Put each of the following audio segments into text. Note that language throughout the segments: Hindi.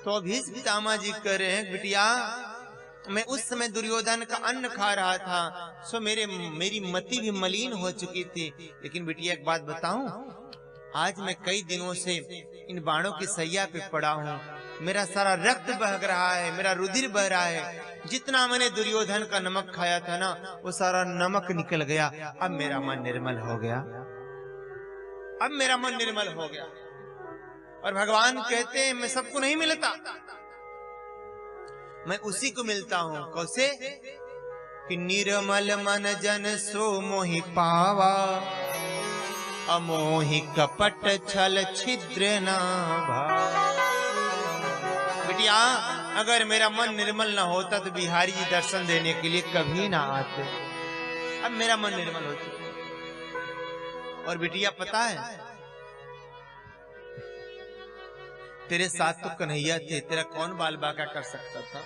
तो भीष्म पितामह जी कह रहे हैं, बिटिया मैं उस समय दुर्योधन का अन्न खा रहा था, सो मेरी मति भी मलिन हो चुकी थी। लेकिन बिटिया एक बात बताऊं, आज मैं कई दिनों से इन बाणों की सैया पे पड़ा हूँ, मेरा सारा रक्त बह रहा है, मेरा रुधिर बह रहा है। जितना मैंने दुर्योधन का नमक खाया था ना, वो सारा नमक निकल गया। अब मेरा मन निर्मल हो गया, अब मेरा मन निर्मल हो गया। और भगवान कहते हैं मैं सबको नहीं मिलता, मैं उसी को मिलता हूं। कैसे? कि निर्मल मन जन सो मोहि पावा, अमोहि कपट छल छिद्र ना भावा। बिटिया अगर मेरा मन निर्मल ना होता तो बिहारी जी दर्शन देने के लिए कभी ना आते। अब मेरा मन निर्मल हो चुका। और बिटिया पता है, तेरे साथ तो कन्हैया थे, तेरा कौन बाल बाका कर सकता था?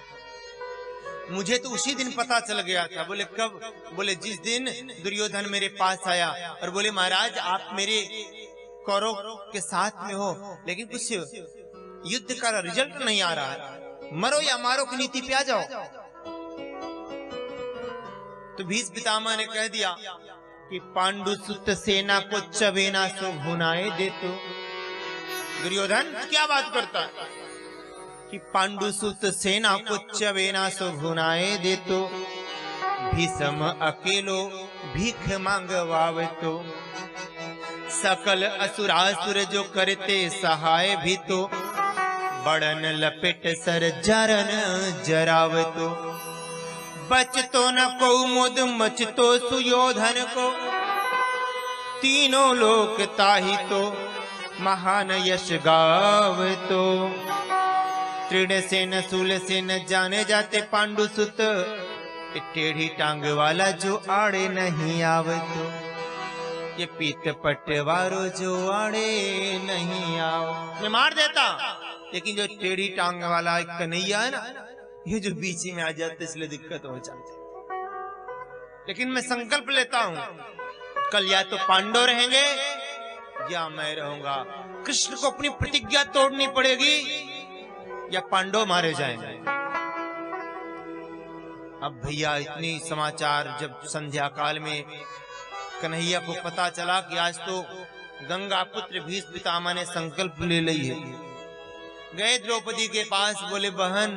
मुझे तो उसी दिन पता चल गया था। बोले कब? बोले जिस दिन दुर्योधन मेरे पास आया और बोले महाराज आप मेरे कौरव के साथ में हो, लेकिन कुछ युद्ध का रिजल्ट नहीं आ रहा है, मरो या मारो की नीति पे आ जाओ। तो भीष्म पितामह ने कह दिया कि पांडु सुत सेना को चबेना सो भुनाए दे। तो दुर्योधन क्या बात करता है कि पांडु सुत सेना को चबेना सो भुनाए दे। तो भीष्म अकेलो भीख मांगवावे। तो सकल असुरासुर जो करते सहाय भी। तो बड़न लपेट सर जरन जराव। तो बच तो न को मुद मच तो सुयोधन को, तीनों लोक ताही तो महान यश गाव। तो तृण सेन सूल सेन जाने जाते पांडु सुत, टेढ़ी टांग वाला जो आड़े नहीं आवे। तो ये पीत पटवारो जो आड़े नहीं आओ। मैं मार देता, लेकिन जो टेढ़ी टांग वाला एक कन्हैया है ना, ये जो बीच में आ जाते इसलिए दिक्कत हो जाती। लेकिन मैं संकल्प लेता हूं, कल या तो पांडव रहेंगे या मैं रहूंगा। कृष्ण को अपनी प्रतिज्ञा तोड़नी पड़ेगी या पांडव मारे जाएंगे। अब भैया इतनी समाचार जब संध्या काल में कन्हैया को पता चला कि आज तो गंगा पुत्र भीष्म पितामह ने संकल्प ले ली है, गए द्रौपदी के पास। बोले बहन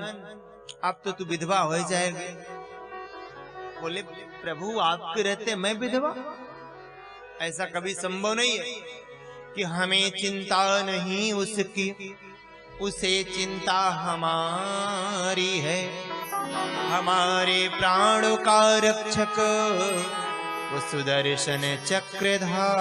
अब तो तू विधवा हो जाएगी। बोले प्रभु आपके रहते मैं विधवा? ऐसा कभी संभव नहीं है कि हमें चिंता नहीं उसकी, उसे चिंता हमारी है। हमारे प्राणों का रक्षक वो सुदर्शन चक्रधार।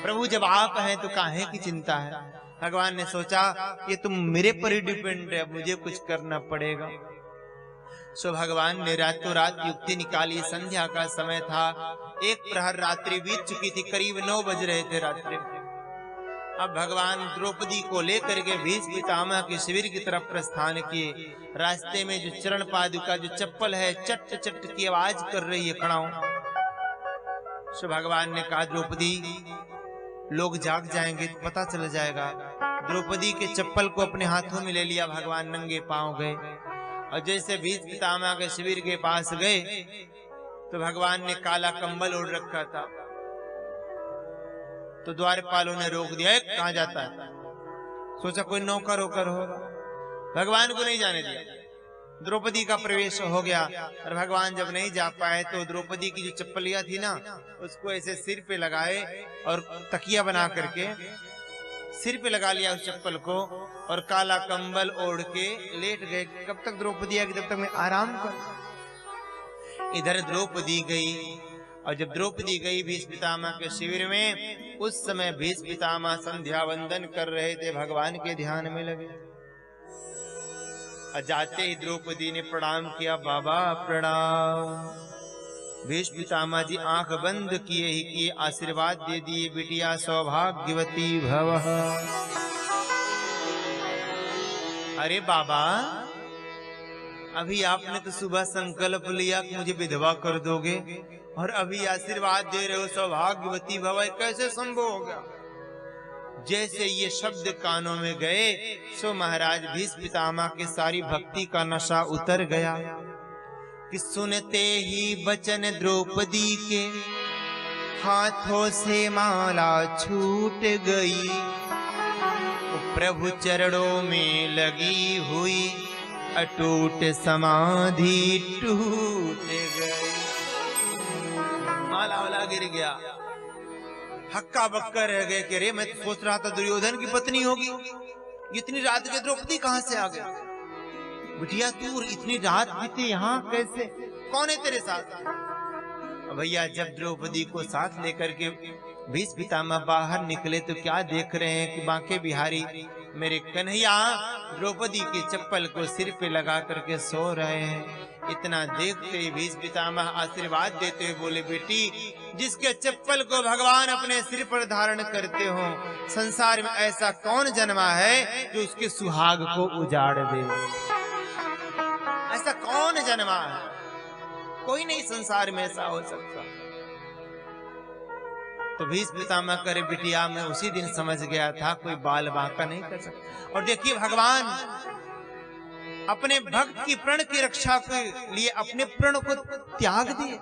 प्रभु जब आप हैं तो काहे की चिंता है? भगवान ने सोचा ये तुम मेरे पर ही डिपेंड है, मुझे कुछ करना पड़ेगा। सो भगवान ने रातों रात युक्ति निकाली। संध्या का समय था, एक प्रहर रात्रि बीत चुकी थी, करीब 9 बज रहे थे रात्रि। अब भगवान द्रौपदी को लेकर के भीष्म पितामह के शिविर की तरफ प्रस्थान किए। रास्ते में जो चरण पादुका जो चप्पल है चट चट की आवाज कर रही है कड़ाऊ। सो भगवान ने कहा द्रौपदी लोग जाग जाएंगे तो पता चल जाएगा। द्रौपदी के चप्पल को अपने हाथों में ले लिया, भगवान नंगे पांव गए और जैसे भीष्म पितामह के शिविर के पास गए तो भगवान ने काला कंबल ओढ़ रखा था। तो द्वारपालों ने रोक दिया, कहां जाता है? सोचा कोई नौकर होकर होगा, भगवान को नहीं जाने दिया। द्रौपदी का प्रवेश हो गया और भगवान जब नहीं जा पाए तो द्रौपदी की जो चप्पलियां थी ना उसको ऐसे सिर पे लगाए और तकिया बना करके सिर पे लगा लिया उस चप्पल को और काला कंबल ओढ़ के लेट गए। कब तक द्रौपदी आएगी? जब तक मैं आराम कर। इधर द्रौपदी गई और जब द्रौपदी गई भीष्म पितामह के शिविर में, उस समय भीष्म पितामह संध्या वंदन कर रहे थे, भगवान के ध्यान में लगे। जाते ही द्रौपदी ने प्रणाम किया, बाबा प्रणाम। भीष्म पितामह जी आंख बंद किए ही किए आशीर्वाद दे दिए, बिटिया सौभाग्यवती भव। अरे बाबा अभी आपने तो सुबह संकल्प लिया कि मुझे विधवा कर दोगे और अभी आशीर्वाद दे रहे हो सौभाग्यवती भव, कैसे संभव हो गया? जैसे ये शब्द कानों में गए सो महाराज भीष्म पितामह के सारी भक्ति का नशा उतर गया कि सुनते ही वचन द्रौपदी के हाथों से माला छूट गई, प्रभु चरणों में लगी हुई अटूट समाधि टूट गई। माला वाला गिर गया, हक्का बक्का रह गए कि रे मैं तो सोच रहा था दुर्योधन की पत्नी होगी, इतनी रात के द्रौपदी कहां से आ गई? बिटिया तू इतनी रात बीते यहाँ कैसे, कौन है तेरे साथ? भैया जब द्रौपदी को साथ लेकर के भीष्म पितामह बाहर निकले तो क्या देख रहे हैं कि बांके बिहारी मेरे कन्हैया द्रौपदी के चप्पल को सिर पे लगा करके सो रहे हैं। इतना देखते ही भीष्म पितामह आशीर्वाद देते हुए बोले, बेटी जिसके चप्पल को भगवान अपने सिर पर धारण करते हो, संसार में ऐसा कौन जन्मा है जो उसके सुहाग को उजाड़ दे? ऐसा कौन जन्मा है? कोई नहीं संसार में ऐसा हो सकता। तो भीष्म पितामह करे, बिटिया मैं उसी दिन समझ गया था कोई बाल बांका नहीं कर सकता। और देखिए भगवान अपने भक्त की प्रण की रक्षा के लिए अपने प्रण को त्याग दिए।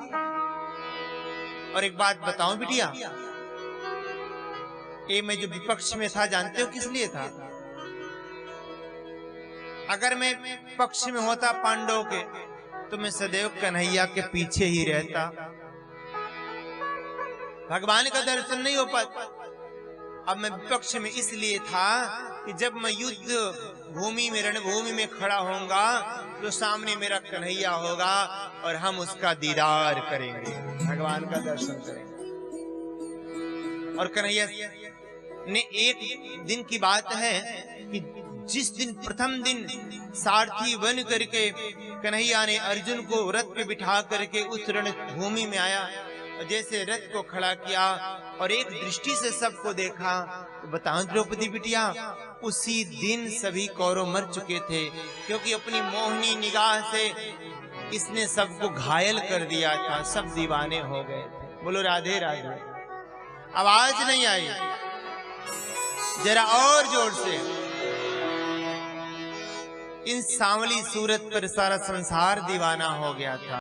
और एक बात बताऊं बिटिया, ये मैं जो विपक्ष में था जानते हो किस लिए था? अगर मैं पक्ष में होता पांडवों के तो मैं सदैव कन्हैया के पीछे ही रहता, भगवान का दर्शन नहीं हो पाता। अब मैं विपक्ष में इसलिए था कि जब मैं युद्ध भूमि में रणभूमि में खड़ा होऊंगा तो सामने मेरा कन्हैया होगा और हम उसका दीदार करेंगे, भगवान का दर्शन करेंगे। और कन्हैया ने एक दिन की बात है कि जिस दिन प्रथम दिन सारथी बन करके कन्हैया ने अर्जुन को रथ पे बिठा करके उस रणभूमि में आया, जैसे रथ को खड़ा किया और एक दृष्टि से सबको देखा, तो बताओ द्रौपदी बिटिया उसी दिन सभी कौरव मर चुके थे, क्योंकि अपनी मोहनी निगाह से इसने सबको घायल कर दिया था, सब दीवाने हो गए थे। बोलो राधे राधे। आवाज नहीं आई, जरा और जोर से। इन सांवली सूरत पर सारा संसार दीवाना हो गया था।